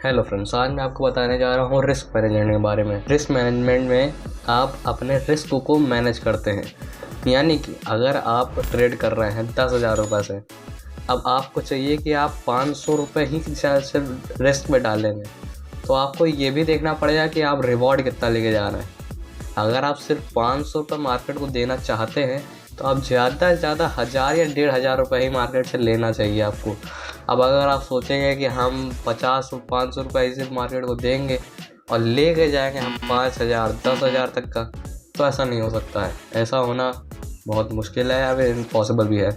Hello friends, आज मैं आपको बताने जा रहा हूँ रिस्क मैनेजमेंट के बारे में। रिस्क मैनेजमेंट में आप अपने रिस्क को मैनेज करते हैं, यानी कि अगर आप ट्रेड कर रहे हैं 10,000 रुपये से, अब आपको चाहिए कि आप 500 रुपये ही शायद से रिस्क में डालेंगे, तो आपको ये भी देखना पड़ेगा कि आप रिवॉर्ड कितना लेके जा रहे हैं। अगर आप सिर्फ 500 रुपये मार्केट को देना चाहते हैं तो आप ज़्यादा से ज़्यादा 1,000 या 1,500 रुपये ही मार्केट से लेना चाहिए आपको। अब अगर आप सोचेंगे कि हम 500 रुपये इसी मार्केट को देंगे और ले के जाएंगे हम 5,000 10,000 तक का, तो ऐसा नहीं हो सकता है। ऐसा होना बहुत मुश्किल है या फिर इम्पॉसिबल भी है।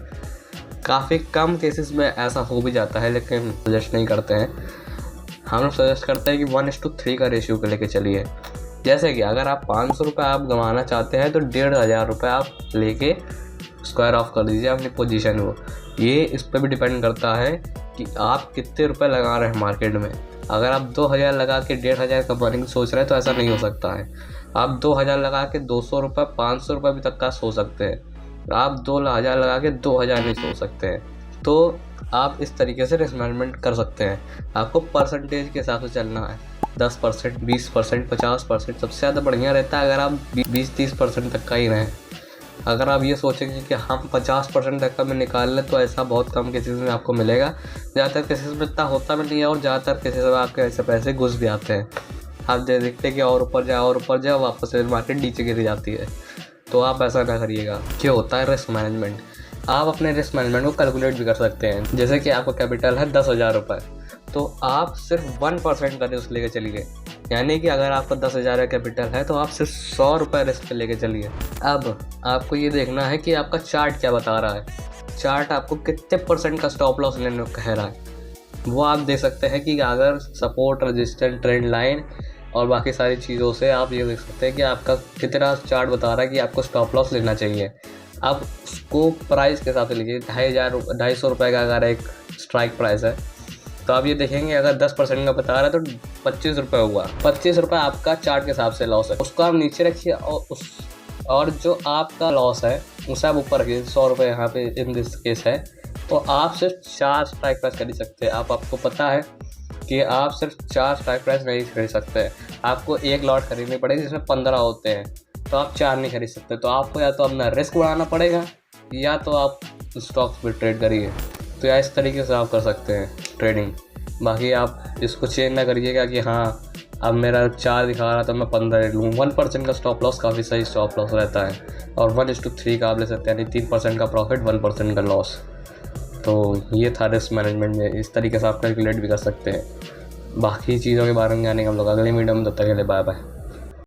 काफ़ी कम केसेस में ऐसा हो भी जाता है, लेकिन सजेस्ट नहीं करते हैं। हम लोग सजेस्ट करते हैं कि 1:3 का रेशियो को लेके चलिए। जैसे कि अगर आप 500 रुपये आप गंवाना चाहते हैं तो 1,500 रुपये आप लेके स्क्वायर ऑफ कर दीजिए अपनी पोजीशन को। ये इस पर भी डिपेंड करता है कि आप कितने रुपए लगा रहे हैं मार्केट में। अगर आप 2,000 लगा के 1,500 कमाने की सोच रहे हैं तो ऐसा नहीं हो सकता है। आप 2,000 लगा के 200 रुपये 500 रुपये भी तक का सोच सकते हैं। आप 2,000 लगा के 2,000 नहीं सोच सकते हैं। तो आप इस तरीके से रिस्क मैनेजमेंट कर सकते हैं। आपको परसेंटेज के हिसाब से चलना है। 10%, 20%, 50% सबसे ज़्यादा बढ़िया रहता है अगर आप 20-30% तक का ही रहें। अगर आप ये सोचेंगे कि हम 50% तक का में निकाल लें तो ऐसा बहुत कम केसेस में आपको मिलेगा। ज़्यादातर केसेस में इतना होता भी नहीं है और ज़्यादातर केसेस में आपके ऐसे पैसे घुस भी आते हैं। आप देखते हैं कि और ऊपर जाओ वापस से मार्केट नीचे गिर जाती है। तो आप ऐसा ना करिएगा। क्या होता है रिस्क मैनेजमेंट, आप अपने रिस्क मैनेजमेंट को कैलकुलेट भी कर सकते हैं। जैसे कि आपका कैपिटल है 10,000 रुपये, तो आप सिर्फ 1% का रिस्क लेके चलिए। यानी कि अगर आपका 10,000 का कैपिटल है तो आप सिर्फ 100 रुपये रिस्क पे लेके चलिए। अब आपको ये देखना है कि आपका चार्ट क्या बता रहा है। चार्ट आपको कितने % का स्टॉप लॉस लेने को कह रहा है, वो आप देख सकते हैं कि अगर सपोर्ट, रेजिस्टेंस, ट्रेंड लाइन और बाकी सारी चीज़ों से आप ये देख सकते हैं कि आपका कितना चार्ट बता रहा है कि आपको स्टॉप लॉस लेना चाहिए। आप उसको प्राइस के हिसाब से लीजिए। 2,500 रुपये का अगर एक स्ट्राइक प्राइस है तो आप ये देखेंगे अगर 10% का बता रहा है तो 25 रुपये हुआ। 25 रुपये आपका चार्ट के हिसाब से लॉस है, उसको आप नीचे रखिए और जो आपका लॉस है उसे आप ऊपर रखिए। 100 रुपये यहाँ पे इन दिस केस है, तो आप सिर्फ 4 स्ट्राइक प्राइस खरीद सकते हैं। आपको पता है कि आप सिर्फ 4 स्ट्राइक प्राइस नहीं खरीद सकते। आपको एक लॉट खरीदनी पड़ेगी जिसमें 15 होते हैं, तो आप 4 नहीं खरीद सकते। तो आपको या तो अपना रिस्क बढ़ाना पड़ेगा या तो आप स्टॉक्स पर ट्रेड करिए। तो या इस तरीके से आप कर सकते हैं ट्रेडिंग। बाकी आप इसको चेंज ना करिएगा कि हाँ अब मेरा 4 दिखा रहा तो मैं 15 ले लूँ। 1% का स्टॉप लॉस काफ़ी सही स्टॉप लॉस रहता है और 1:3 का आप ले सकते हैं, यानी 3% का प्रॉफिट 1% का लॉस। तो ये था रिस्क मैनेजमेंट में। इस तरीके से आप कैलकुलेट भी कर सकते हैं। बाकी चीज़ों के बारे में जानेंगे हम लोग अगले वीडियो में। तब तक के लिए बाय बाय।